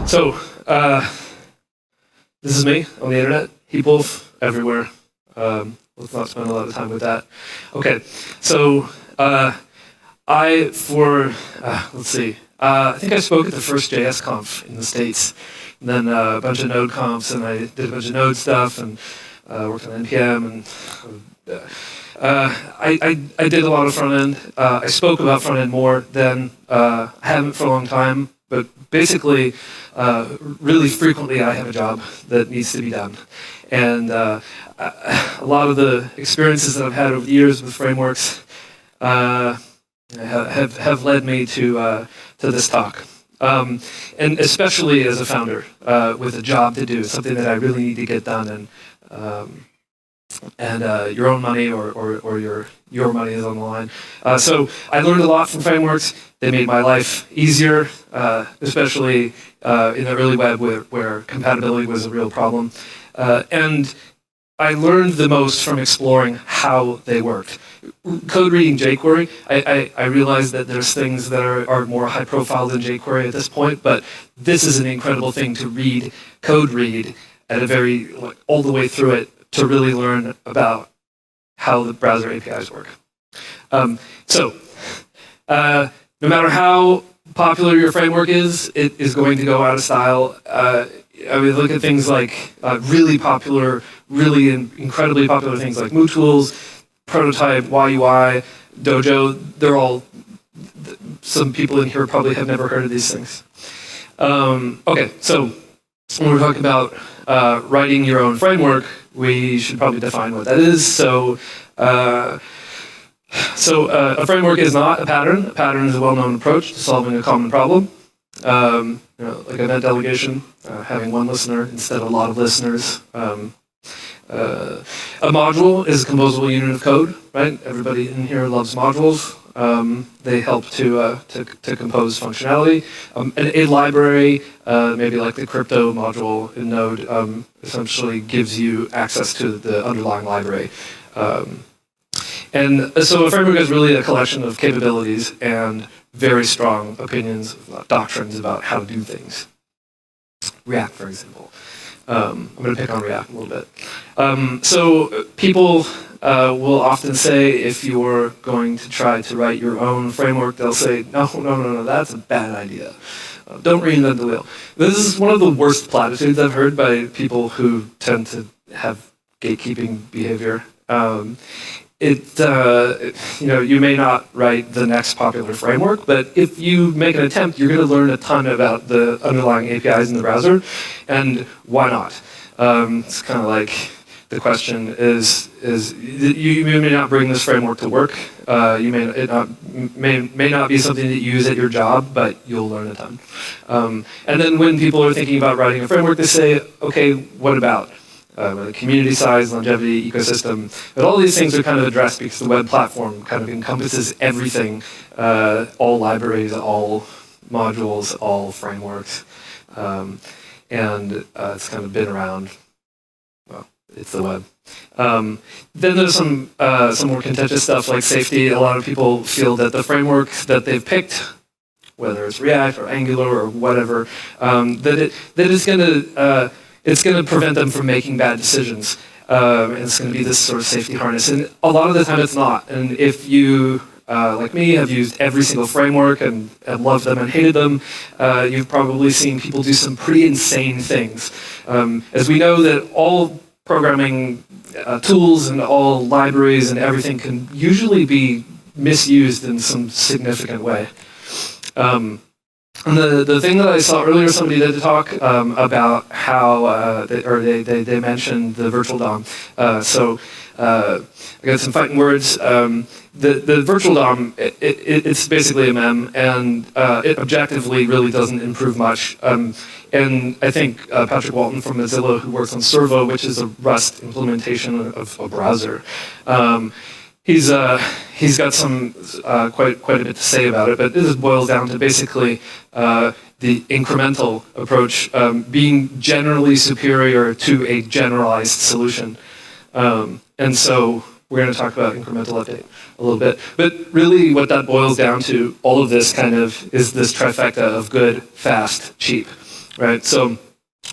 So, this is me on the internet, heapwolf everywhere. Let's not spend a lot of time with that. Okay, so let's see. I think I spoke at the first JS conf in the States, and then a bunch of Node confs, and I did a bunch of Node stuff, and worked on NPM, and I did a lot of front end. I spoke about front end more than I haven't for a long time, but basically, really frequently I have a job that needs to be done. And a lot of the experiences that I've had over the years with frameworks have led me to this talk. And especially as a founder with a job to do, something that I really need to get done, and your own money or your money is on the line. So I learned a lot from frameworks. They made my life easier, especially in the early web where compatibility was a real problem. And I learned the most from exploring how they worked. Code reading jQuery, I realized that there's things that are more high profile than jQuery at this point, but this is an incredible thing to read, code read, at a very, all the way through it, to really learn about how the browser APIs work. No matter how popular your framework is, it is going to go out of style. I mean, look at things like really popular, really incredibly popular things like MooTools, Prototype, YUI, Dojo. They're all, some people in here probably have never heard of these things. Okay, so when we're talking about writing your own framework, we should probably define what that is. So a framework is not a pattern. A pattern is a well-known approach to solving a common problem. Like event delegation, having one listener instead of a lot of listeners. A module is a composable unit of code, right? Everybody in here loves modules. They help to compose functionality. A library, maybe like the crypto module in Node, essentially gives you access to the underlying library. And so a framework is really a collection of capabilities and very strong opinions, doctrines about how to do things. React, for example. I'm going to pick on React a little bit. So people will often say, if you're going to try to write your own framework, they'll say, no, that's a bad idea. Don't reinvent the wheel. This is one of the worst platitudes I've heard by people who tend to have gatekeeping behavior. You may not write the next popular framework, but if you make an attempt, you're going to learn a ton about the underlying APIs in the browser, and why not? It's kind of like the question is you may not bring this framework to work. May not be something that you use at your job, but you'll learn a ton. And then when people are thinking about writing a framework, they say, okay, what about? Community size, longevity, ecosystem, but all these things are kind of addressed because the web platform kind of encompasses everything, all libraries, all modules, all frameworks, and it's kind of been around. Well, it's the web. Then there's some more contentious stuff like safety. A lot of people feel that the framework that they've picked, whether it's React or Angular or whatever, it's going to prevent them from making bad decisions. And it's going to be this sort of safety harness. And a lot of the time it's not. And if you, like me, have used every single framework and loved them and hated them, you've probably seen people do some pretty insane things. As we know that all programming tools and all libraries and everything can usually be misused in some significant way. And the thing that I saw earlier, somebody did a talk about how they mentioned the virtual DOM. I got some fighting words. The virtual DOM, it's basically a mem, and it objectively really doesn't improve much. And I think Patrick Walton from Mozilla, who works on Servo, which is a Rust implementation of a browser, he's got some quite a bit to say about it, but this boils down to basically the incremental approach being generally superior to a generalized solution. And so we're going to talk about incremental update a little bit. But really what that boils down to, all of this kind of is this trifecta of good, fast, cheap. right? So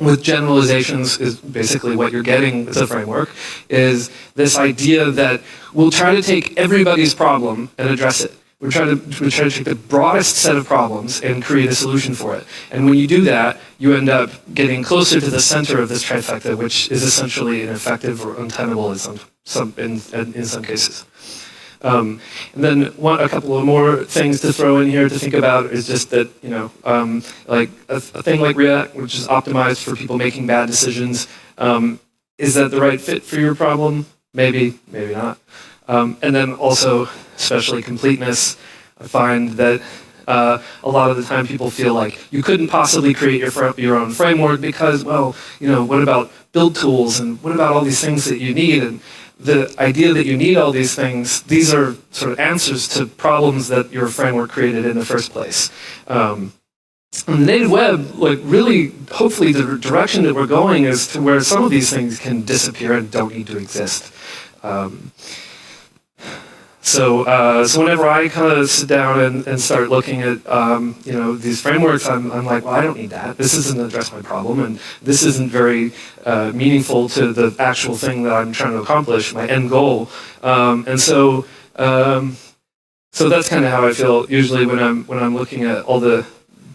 with generalizations is basically what you're getting with a framework, is this idea that we'll try to take everybody's problem and address it. We try to take the broadest set of problems and create a solution for it. And when you do that, you end up getting closer to the center of this trifecta, which is essentially ineffective or untenable in some cases. And then a couple of more things to throw in here to think about is just that, like a thing like React, which is optimized for people making bad decisions, is that the right fit for your problem? Maybe, maybe not. And then also, especially completeness, I find that a lot of the time people feel like you couldn't possibly create your own framework because, well, what about build tools and what about all these things that you need? And the idea that you need all these things, these are sort of answers to problems that your framework created in the first place. On the native web, like really, hopefully the direction that we're going is to where some of these things can disappear and don't need to exist. So whenever I kind of sit down and start looking at these frameworks, I'm like, well, I don't need that. This doesn't address my problem, and this isn't very meaningful to the actual thing that I'm trying to accomplish, my end goal. So that's kind of how I feel usually when I'm looking at all the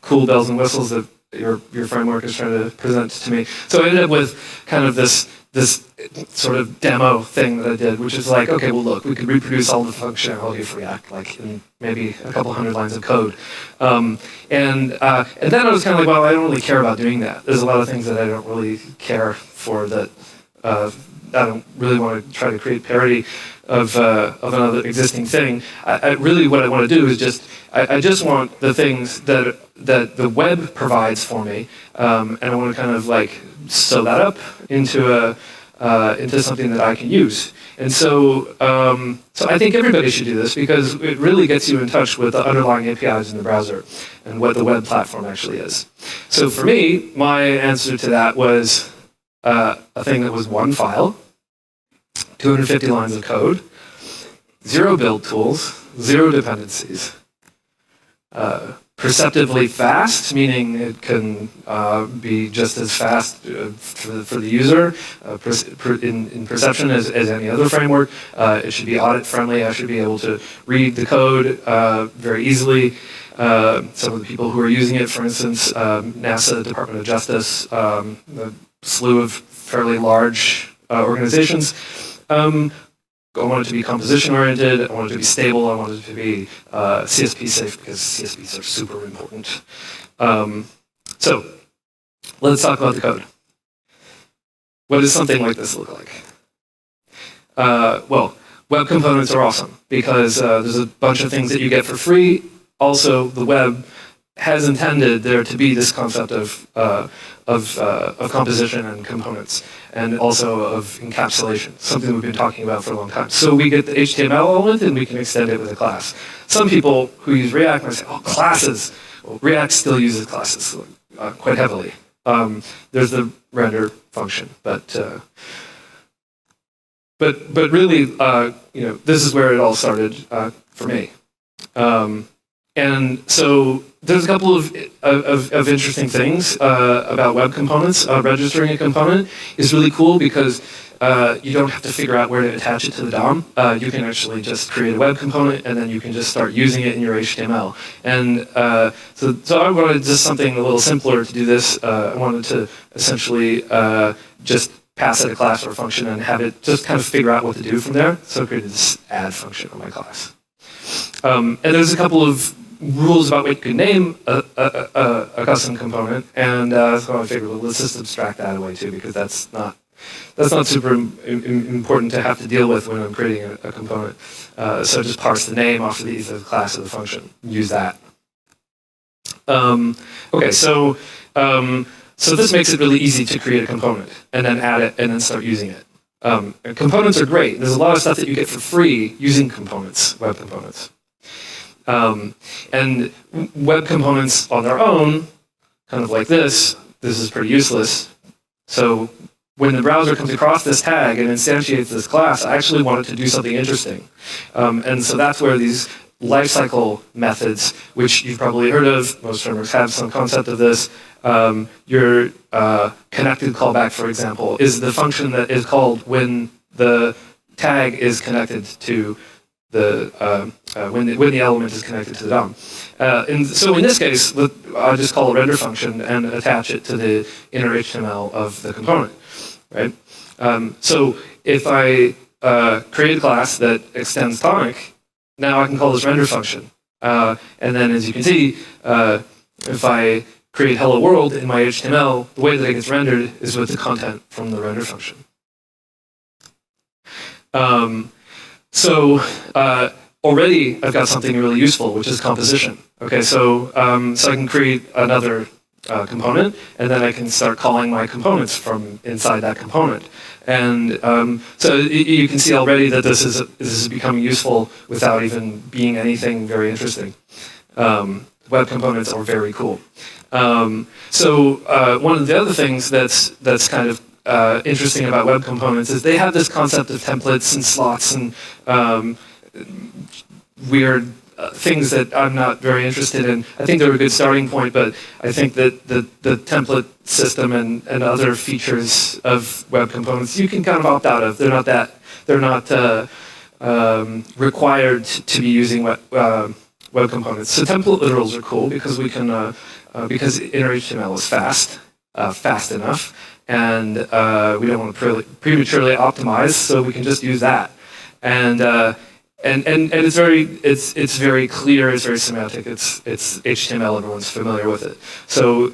cool bells and whistles that your framework is trying to present to me. So I ended up with kind of this sort of demo thing that I did, which is like, okay, well, look, we could reproduce all the functionality of React, like in maybe a couple hundred lines of code. And then I was kind of like, well, I don't really care about doing that. There's a lot of things that I don't really care for that I don't really want to try to create parity of another existing thing. Really what I want to do is I just want the things that the web provides for me, and I want to kind of like sew that up into something that I can use. And so I think everybody should do this because it really gets you in touch with the underlying APIs in the browser and what the web platform actually is. So for me, my answer to that was a thing that was one file, 250 lines of code, 0 build tools, 0 dependencies. Perceptively fast, meaning it can be just as fast for the user in perception as any other framework. It should be audit friendly. I should be able to read the code very easily. Some of the people who are using it, for instance, NASA, Department of Justice, a slew of fairly large organizations, I want it to be composition-oriented, I want it to be stable, I want it to be CSP safe, because CSPs are super important. So, let's talk about the code. What does something like this look like? Well, web components are awesome, because there's a bunch of things that you get for free. Also, the web has intended there to be this concept of composition and components, and also of encapsulation, something we've been talking about for a long time. So we get the HTML element, and we can extend it with a class. Some people who use React might say, oh, classes. Well, React still uses classes quite heavily. There's the render function, but really, this is where it all started for me. And so there's a couple of interesting things about web components. Registering a component is really cool because you don't have to figure out where to attach it to the DOM. You can actually just create a web component, and then you can just start using it in your HTML. And so I wanted just something a little simpler to do this. I wanted to essentially just pass it a class or a function and have it just kind of figure out what to do from there. So I created this add function on my class. And there's a couple of rules about what you can name a custom component, and so I figured, well, let's just abstract that away too, because that's not super important to have to deal with when I'm creating a component. So just parse the name off of either the class or the function. Use that. Okay, so this makes it really easy to create a component and then add it and then start using it. And components are great. There's a lot of stuff that you get for free using components, web components. And web components on their own, kind of like this is pretty useless. So when the browser comes across this tag and instantiates this class, I actually want it to do something interesting. And so that's where these lifecycle methods, which you've probably heard of. Most frameworks have some concept of this. Your connected callback, for example, is the function that is called when the tag is connected to the when the element is connected to the DOM. And so in this case, I'll just call a render function and attach it to the inner HTML of the component, right? So if I create a class that extends tonic, now I can call this render function. And then as you can see, if I create hello world in my HTML, the way that it gets rendered is with the content from the render function. So already I've got something really useful, which is composition. Okay, so I can create another component, and then I can start calling my components from inside that component. And so you can see already that this is becoming useful without even being anything very interesting. Web components are very cool. So one of the other things that's kind of interesting about web components is they have this concept of templates and slots and weird things that I'm not very interested in. I think they're a good starting point, but I think that the template system and other features of web components you can kind of opt out of. They're not required to be using web components. So template literals are cool because we can because inner HTML is fast enough, and we don't want to prematurely optimize, so we can just use that. And it's very clear, it's very semantic, it's HTML, everyone's familiar with it. So,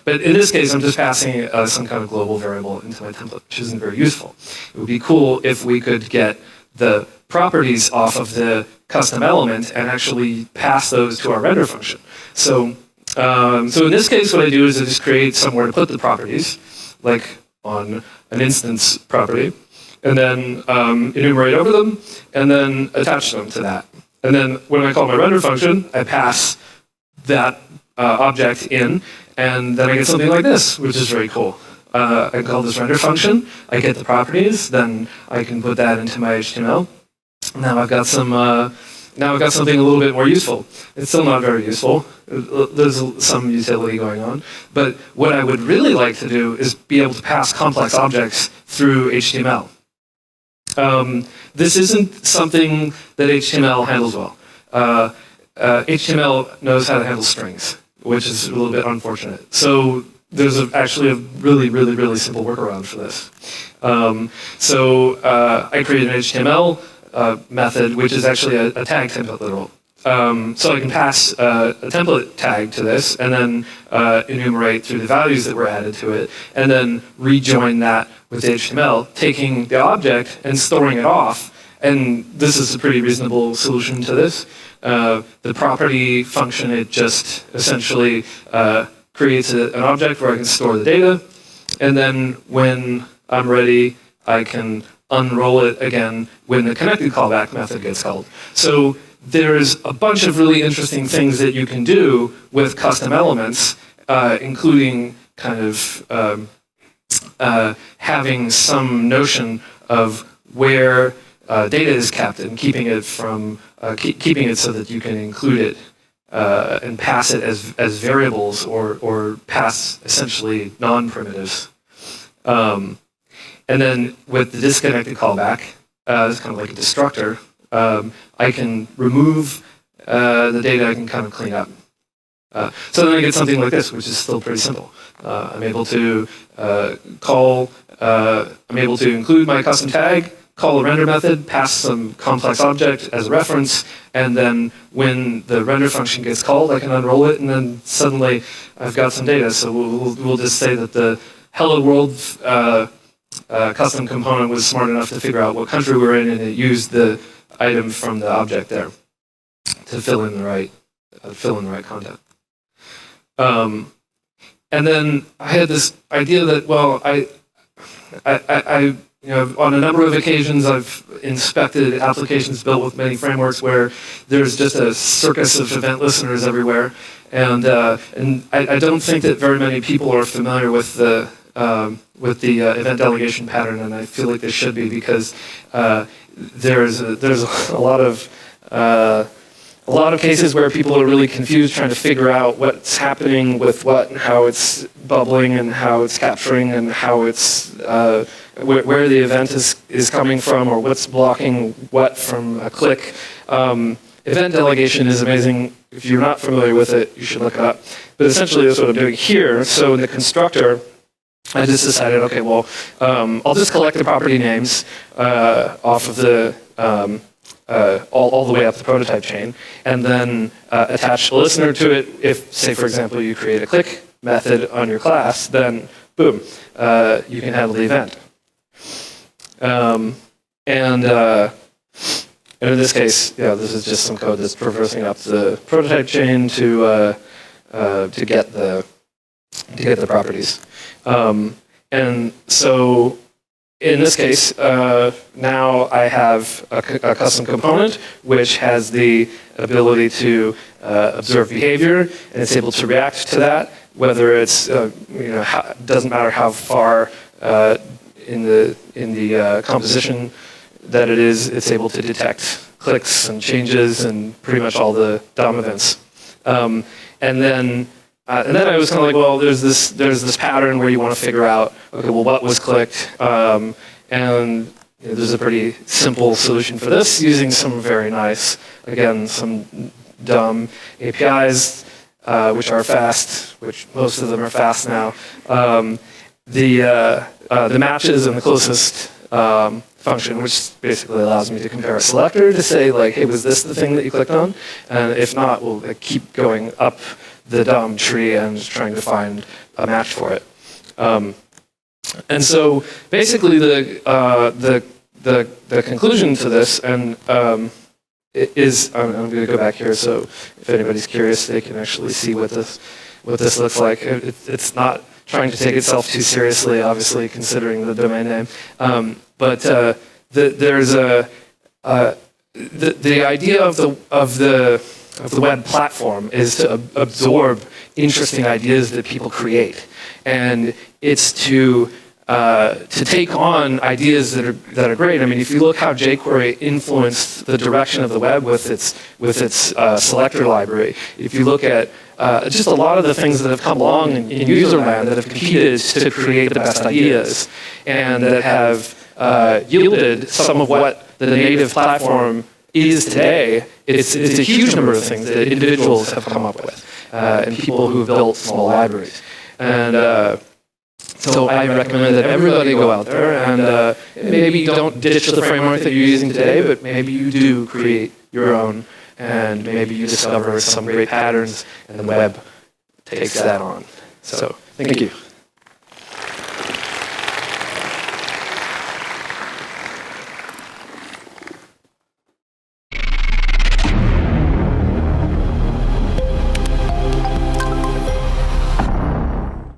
but in this case, I'm just passing some kind of global variable into my template, which isn't very useful. It would be cool if we could get the properties off of the custom element and actually pass those to our render function. So, so in this case, what I do is I just create somewhere to put the properties, like on an instance property, and then enumerate over them, and then attach them to that. And then when I call my render function, I pass that object in, and then I get something like this, which is very cool. I can call this render function, I get the properties, then I can put that into my HTML. Now I've got some. Now I've got something a little bit more useful. It's still not very useful. There's some utility going on. But what I would really like to do is be able to pass complex objects through HTML. This isn't something that HTML handles well. HTML knows how to handle strings, which is a little bit unfortunate. So there's actually a really simple workaround for this. So I created an HTML method, which is actually a tag template literal. So I can pass a template tag to this, and then enumerate through the values that were added to it, and then rejoin that with HTML, taking the object and storing it off. And this is a pretty reasonable solution to this. The property function, it just essentially creates an object where I can store the data, and then when I'm ready, I can unroll it again when the connected callback method gets called. So there's a bunch of really interesting things that you can do with custom elements, including kind of having some notion of where data is kept and keeping it from keeping it so that you can include it and pass it as variables or pass essentially non-primitives. And then with the disconnected callback, it's kind of like a destructor, I can remove the data, I can kind of clean up. So then I get something like this, which is still pretty simple. I'm able to I'm able to include my custom tag, call a render method, pass some complex object as a reference, and then when the render function gets called, I can unroll it, and then suddenly I've got some data. So we'll just say that the hello world custom component was smart enough to figure out what country we're in, and it used the item from the object there to fill in the right content. And then I had this idea that, well, I on a number of occasions I've inspected applications built with many frameworks where there's just a circus of event listeners everywhere, and I don't think that very many people are familiar with the event delegation pattern, and I feel like they should be, because there's a lot of a lot of cases where people are really confused trying to figure out what's happening with what and how it's bubbling and how it's capturing and how it's where the event is coming from or what's blocking what from a click. Event delegation is amazing. If you're not familiar with it, you should look it up. But essentially that's what I'm doing here. So in the constructor, I just decided, okay, well, I'll just collect the property names off of the all the way up the prototype chain, and then attach a listener to it. If, say, for example, you create a click method on your class, then boom, you can handle the event. And in this case, yeah, this is just some code that's traversing up the prototype chain to get the properties. And so in this case, now I have a custom component which has the ability to observe behavior, and it's able to react to that, whether it's doesn't matter how far in the composition that it is, it's able to detect clicks and changes and pretty much all the DOM events. And then I was kind of like, well, there's this pattern where you want to figure out, okay, well, what was clicked? And there's a pretty simple solution for this using some very nice, again, some dumb APIs, which are fast, which most of them are fast now. The matches and the closest function, which basically allows me to compare a selector to say, like, hey, was this the thing that you clicked on? And if not, we'll keep going up the DOM tree and trying to find a match for it. And so basically the conclusion to this, and is, I'm going to go back here, so if anybody's curious, they can actually see what this looks like. It's not trying to take itself too seriously, obviously, considering the domain name. But there's the idea of the web platform is to absorb interesting ideas that people create, and it's to take on ideas that are great. I mean, if you look how jQuery influenced the direction of the web with its selector library, if you look at just a lot of the things that have come along in userland that have competed to create the best ideas and that have yielded some of what the native platform is today, it's a huge number of things that individuals have come up with and people who've built small libraries. And so I recommend that everybody go out there and maybe don't ditch the framework that you're using today, but maybe you do create your own, and maybe you discover some great patterns, and the web takes that on. So thank you.